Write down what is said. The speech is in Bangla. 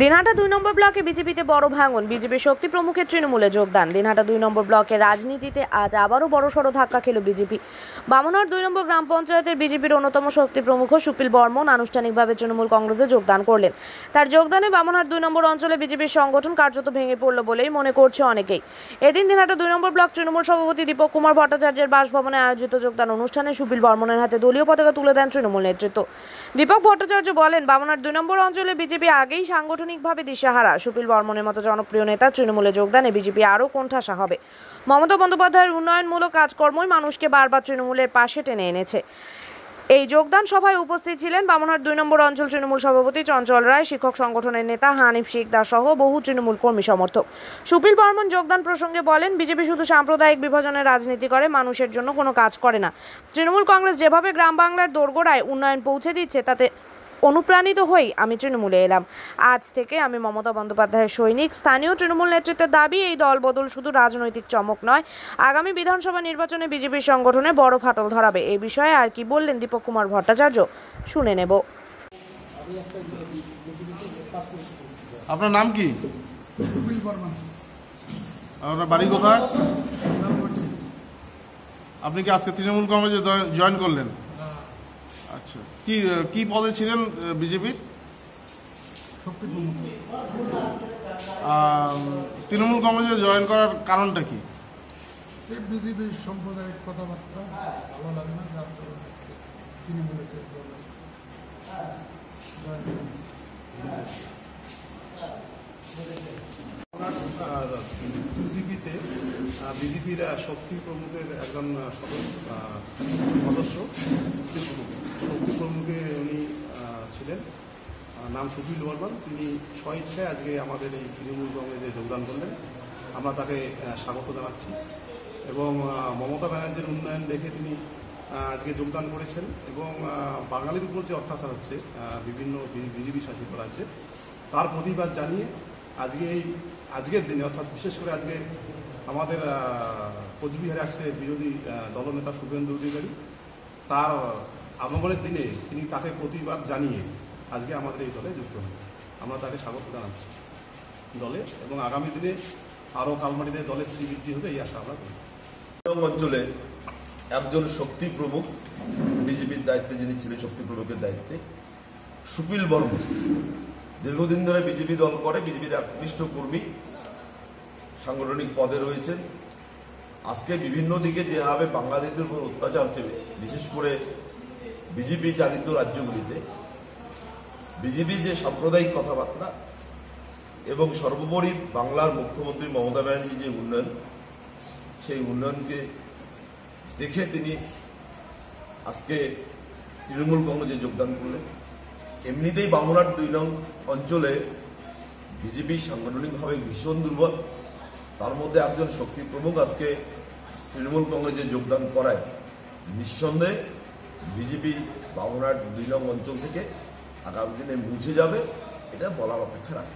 দিনহাটা ২ নম্বর ব্লকে বিজেপিতে বড় ভাঙন, বিজেপি শক্তি প্রমুখের তৃণমূলে যোগদান। দিনহাটা ২ নম্বর ব্লকের রাজনীতিতে আজ আবারও বড়সড় ধাক্কা খেল বিজেপি। বামনহাট ২ নম্বর গ্রাম পঞ্চায়েতের বিজেপির অন্যতম শক্তি প্রমুখ সুপিল বর্মন আনুষ্ঠানিকভাবে তৃণমূল কংগ্রেসে যোগদান করলেন। তার যোগদানে বামনহাট ২ নম্বর অঞ্চলে বিজেপির সংগঠন কার্যত ভেঙে পড়ল বলেই মনে করছে অনেকেই। এদিন দিনহাটা ২ নম্বর ব্লক তৃণমূল সভাপতি দীপক কুমার ভট্টাচার্যের বাসভবনে আয়োজিত যোগদান অনুষ্ঠানে সুপিল বর্মনের হাতে দলীয় পতাকা তুলে দেন তৃণমূল নেতৃত্ব। দীপক ভট্টাচার্য বলেন, বামনহাট ২ নম্বর অঞ্চলে বিজেপি আগেই সাংগঠনিকভাবে দিশেহারা। সুপিল বর্মনের মতো জনপ্রিয় নেতা তৃণমূলে যোগদানে বিজেপি আরও কোণঠাসা হবে। মমতা বন্দ্যোপাধ্যায়ের উন্নয়নমূলক কাজকর্মই মানুষকে বারবার তৃণমূলের পাশে টেনে এনেছে। এই যোগদান সভায় উপস্থিত ছিলেন বামনহাট ২ নম্বর অঞ্চল তৃণমূল সভাপতি চঞ্চল রায়, শিক্ষক সংগঠনের নেতা হানিফ শিকদার সহ বহু তৃণমূল কর্মী সমর্থক। সুপিল বর্মন যোগদান প্রসঙ্গে বলেন, বিজেপি শুধু সাম্প্রদায়িক বিভাজনের রাজনীতি করে, মানুষের জন্য কোনো কাজ করে না। তৃণমূল কংগ্রেস যেভাবে গ্রাম বাংলার দোরগোড়ায় উন্নয়ন পৌঁছে দিচ্ছে, তাতে অনুপ্রাণিত হই আমি তৃণমূলে এলাম। আজ থেকে আমি মমতা বন্দ্যোপাধ্যায়ের সৈনিক। স্থানীয় তৃণমূল নেতৃত্বের দাবি, এই দল বদল শুধু রাজনৈতিক চমক নয়, আগামী বিধানসভা নির্বাচনে বিজেপির সংগঠনে বড় ফাটল ধরাবে। এই বিষয়ে আর কি বললেন দীপক কুমার ভট্টাচার্য, শুনে নেব। আপনার নাম কি? আপনার বাড়ি কোথায়? আপনি কি আজকে তৃণমূল কংগ্রেসে জয়েন করলেন? আচ্ছা, কি পদে ছিলেন বিজেপির? তৃণমূল কংগ্রেসে জয়েন করার কারণটা কি? বিজেপির সাম্প্রদায়িক কথাবার্তা ভালো লাগে না, যার কারণে তৃণমূলে বিজেপিতে বিজেপির শক্তি প্রমুখের একজন সদস্য, শক্তি প্রমুখে উনি ছিলেন, নাম সুপিল বর্মন। তিনি স্বইচ্ছায় আজকে আমাদের এই তৃণমূল কংগ্রেসে যোগদান করলেন। আমরা তাকে স্বাগত জানাচ্ছি এবং মমতা ব্যানার্জির উন্নয়ন দেখে তিনি আজকে যোগদান করেছেন এবং বাঙালির উপর যে অত্যাচার হচ্ছে বিভিন্ন বিজেপি শাসিত রাজ্যে, তার প্রতিবাদ জানিয়ে আজকের দিনে, অর্থাৎ বিশেষ করে আজকে আমাদের কোচবিহারে আসছে বিরোধী দলনেতা শুভেন্দু অধিকারী, তার আগমনের দিনে তিনি তাকে প্রতিবাদ জানিয়ে আজকে আমাদের এই দলে যুক্ত হন। আমরা তাকে স্বাগত জানাচ্ছি দলে এবং আগামী দিনে আরও কালমাটিতে দলের শ্রীবৃদ্ধি হবে, এই আশা আমরা করি। অঞ্চলে একজন শক্তি প্রমুখ, বিজেপির দায়িত্বে যিনি ছিলেন, শক্তি প্রমুখের দায়িত্বে সুপিল বর্মন দীর্ঘদিন ধরে বিজেপি দল করে, বিজেপির একনিষ্ঠ কর্মী, সাংগঠনিক পদে রয়েছেন। আজকে বিভিন্ন দিকে যেভাবে বাঙালিদের উপর অত্যাচার হচ্ছে, বিশেষ করে বিজেপি চালিত রাজ্যগুলিতে, বিজেপি যে সাম্প্রদায়িক কথাবার্তা এবং সর্বোপরি বাংলার মুখ্যমন্ত্রী মমতা ব্যানার্জির যে উন্নয়ন, সেই উন্নয়নকে দেখে তিনি আজকে তৃণমূল কংগ্রেসে যোগদান করলেন। এমনিতেই বামনহাট ২ নং অঞ্চলে বিজেপি সাংগঠনিকভাবে ভীষণ দুর্বল, তার মধ্যে একজন শক্তি প্রমুখ আজকে তৃণমূল কংগ্রেসে যোগদান করায় নিঃসন্দেহে বিজেপি বামনহাট ২ নং অঞ্চল থেকে আগামী দিনে মুছে যাবে, এটা বলার অপেক্ষা রাখে।